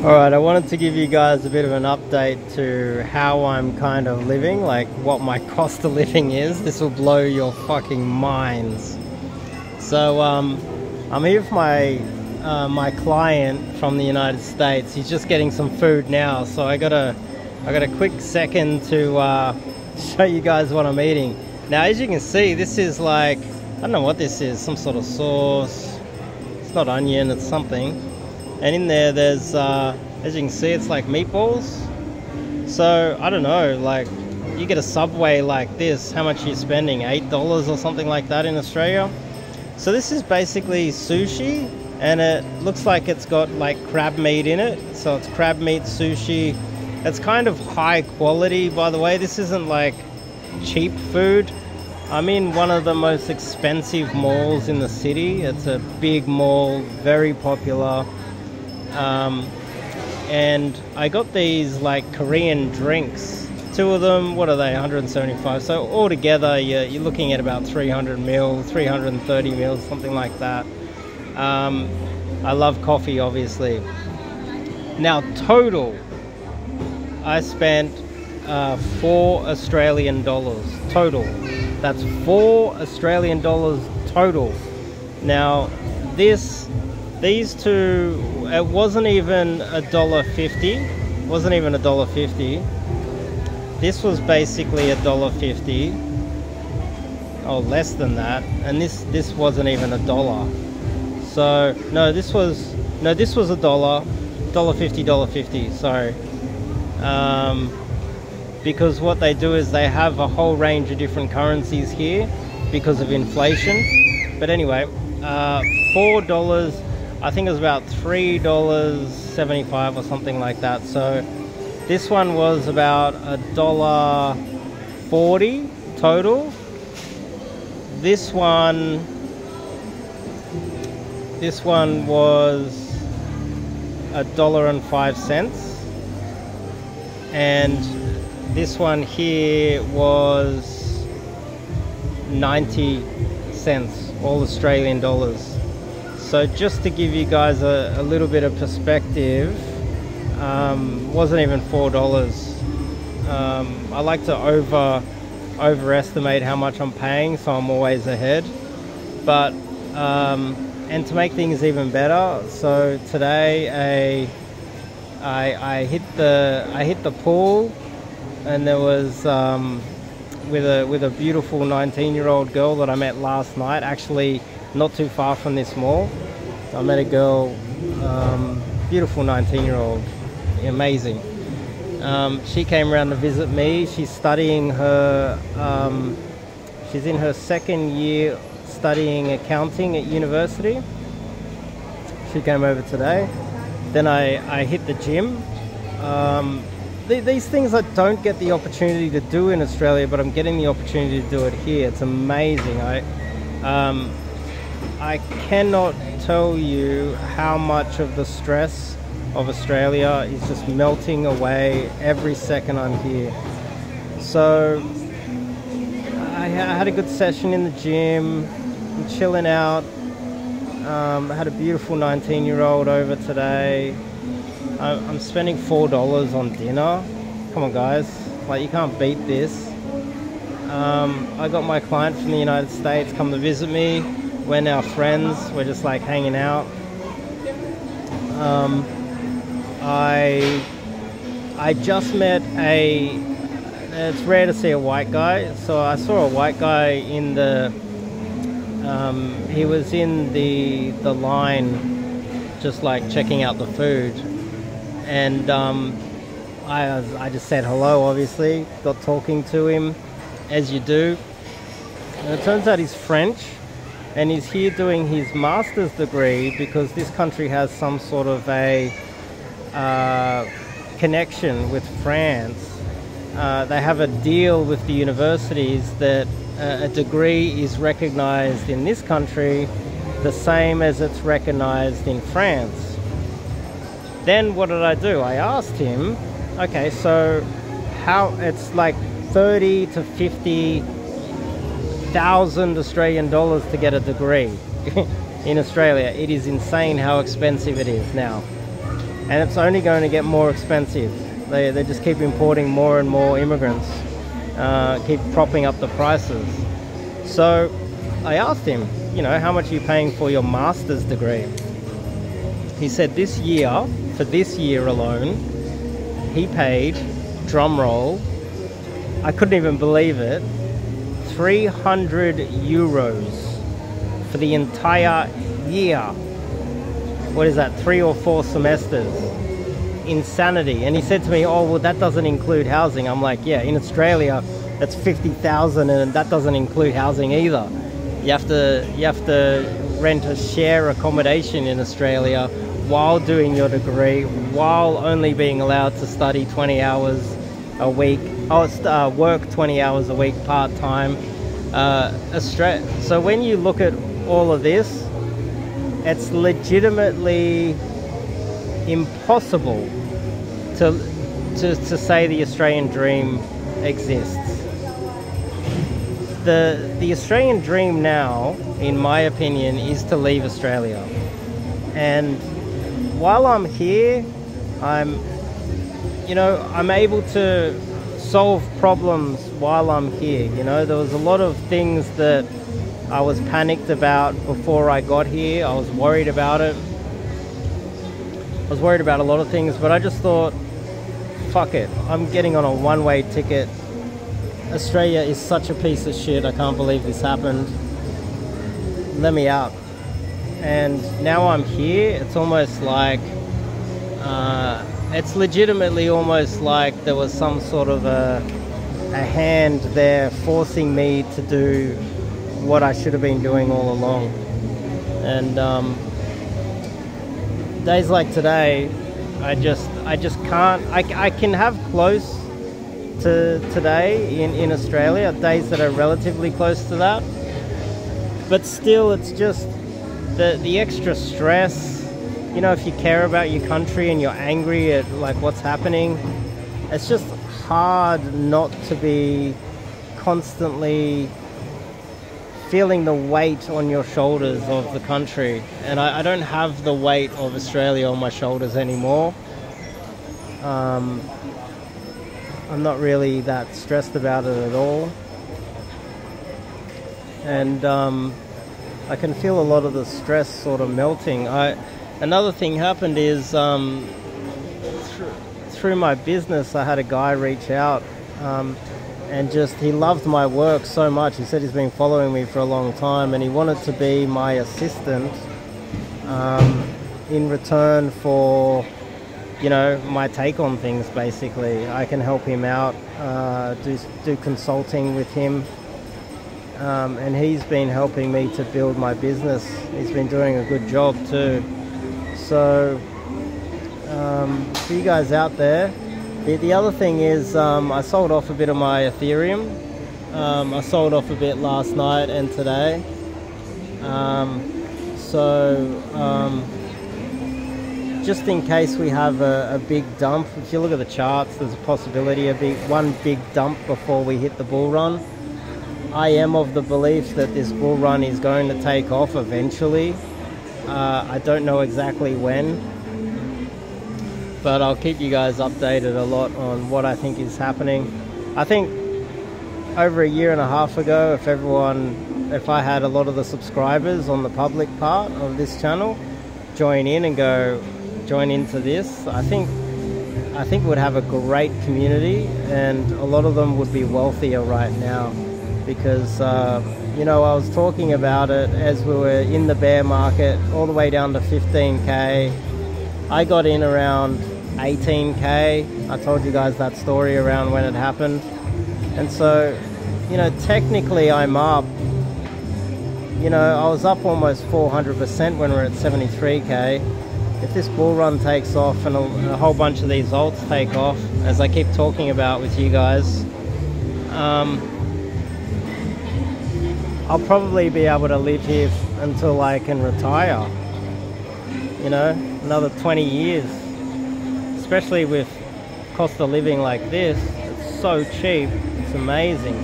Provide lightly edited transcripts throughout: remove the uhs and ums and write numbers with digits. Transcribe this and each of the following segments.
Alright, I wanted to give you guys a bit of an update to how I'm kind of living, like what my cost of living is. This will blow your fucking minds. So I'm here for my client from the United States. He's just getting some food now, so I got a quick second to show you guys what I'm eating. Now, as you can see, this is like, I don't know what this is, some sort of sauce. It's not onion, it's something. And in there's, as you can see, it's like meatballs. So, I don't know, like, you get a Subway like this, how much are you spending? $8 or something like that in Australia? So this is basically sushi, and it looks like it's got like crab meat in it. So it's crab meat sushi. It's kind of high quality, by the way. This isn't like cheap food. I'm in one of the most expensive malls in the city. It's a big mall, very popular. And I got these like Korean drinks. Two of them, what are they, 175? So altogether you're looking at about 300 mils, 330 mils, something like that. I love coffee, obviously. Now total, I spent 4 Australian dollars total. That's 4 Australian dollars total. Now these two, it wasn't even $1.50. Wasn't even $1.50. This was basically $1.50. Oh, less than that. And this wasn't even $1. So no, this was $1. $1.50. Sorry. Because what they do is they have a whole range of different currencies here because of inflation. But anyway, $4. I think it was about $3.75 or something like that. So this one was about $1.40 total. This one was $1.05, and this one here was 90 cents, all Australian dollars. So just to give you guys a little bit of perspective, wasn't even $4. I like to overestimate how much I'm paying, so I'm always ahead. But and to make things even better, so today I hit the pool, and there was with a beautiful 19-year-old girl that I met last night, actually not too far from this mall. I met a girl, beautiful 19-year-old, amazing. She came around to visit me. She's studying she's in her second year studying accounting at university. She came over today. Then I hit the gym. These things I don't get the opportunity to do in Australia, but I'm getting the opportunity to do it here. It's amazing. I cannot tell you how much of the stress of Australia is just melting away every second I'm here. So I had a good session in the gym. I'm chilling out. I had a beautiful 19-year-old over today. I'm spending $4 on dinner. Come on, guys, like, you can't beat this. I got my client from the United States come to visit me. We're now friends. We're just like hanging out. I just met it's rare to see a white guy, so I saw a white guy in the he was in the line just like checking out the food, and I just said hello, obviously, got talking to him as you do, and it turns out he's French, and he's here doing his master's degree because this country has some sort of a connection with France. They have a deal with the universities that a degree is recognized in this country the same as it's recognized in France. Then what did I do? I asked him, okay, so how it's like 30 to 50,000 Australian dollars to get a degree in Australia. It is insane how expensive it is now. and it's only going to get more expensive. They just keep importing more and more immigrants, keep propping up the prices. So I asked him, you know, how much are you paying for your master's degree? He said this year, for this year alone, he paid, drum roll, I couldn't even believe it, 300 euros for the entire year. What is that, 3 or 4 semesters? Insanity. And he said to me, oh, well, that doesn't include housing. I'm like, yeah, in Australia, that's 50,000 and that doesn't include housing either. You have to rent a share accommodation in Australia while doing your degree, while only being allowed to study 20 hours a week, work 20 hours a week part-time. So when you look at all of this, it's legitimately impossible to say the Australian dream exists. The Australian dream now, in my opinion, is to leave Australia. And while I'm here, I'm able to solve problems while I'm here. You know, there was a lot of things that I was panicked about before I got here. I was worried about it. I was worried about a lot of things, but I just thought, fuck it, I'm getting on a one-way ticket. Australia is such a piece of shit. I can't believe this happened. Let me out. And now I'm here. It's almost like, it's legitimately almost like there was some sort of a hand there forcing me to do what I should have been doing all along. And days like today, I just can't. I can have close to today in Australia, days that are relatively close to that, but still it's just the extra stress. You know, if you care about your country and you're angry at like what's happening, it's just hard not to be constantly feeling the weight on your shoulders of the country. And I don't have the weight of Australia on my shoulders anymore. I'm not really that stressed about it at all. And I can feel a lot of the stress sort of melting. Another thing happened is through my business, I had a guy reach out and he loved my work so much. He said he's been following me for a long time and he wanted to be my assistant in return for, you know, my take on things. Basically, I can help him out, do consulting with him, and he's been helping me to build my business. He's been doing a good job too. So for you guys out there, the other thing is I sold off a bit of my Ethereum. I sold off a bit last night and today. Just in case we have a big dump, if you look at the charts, there's a possibility of one big dump before we hit the bull run. I am of the belief that this bull run is going to take off eventually. I don't know exactly when, but I'll keep you guys updated a lot on what I think is happening. I think over a year and a half ago, if I had a lot of the subscribers on the public part of this channel join into this, I think we'd have a great community, and a lot of them would be wealthier right now, because you know, I was talking about it as we were in the bear market all the way down to 15k. I got in around 18k. I told you guys that story around when it happened. And so, you know, technically I'm up. You know, I was up almost 400% when we're at 73k. If this bull run takes off and a whole bunch of these alts take off, as I keep talking about with you guys, I'll probably be able to live here until I can retire. You know, another 20 years. Especially with cost of living like this, it's so cheap, it's amazing.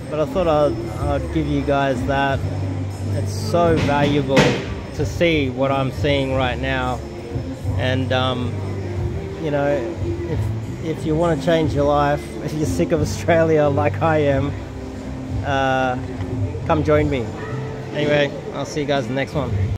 But I thought I'd give you guys that. It's so valuable to see what I'm seeing right now. And you know, if you want to change your life, if you're sick of Australia like I am, come join me. Anyway, I'll see you guys in the next one.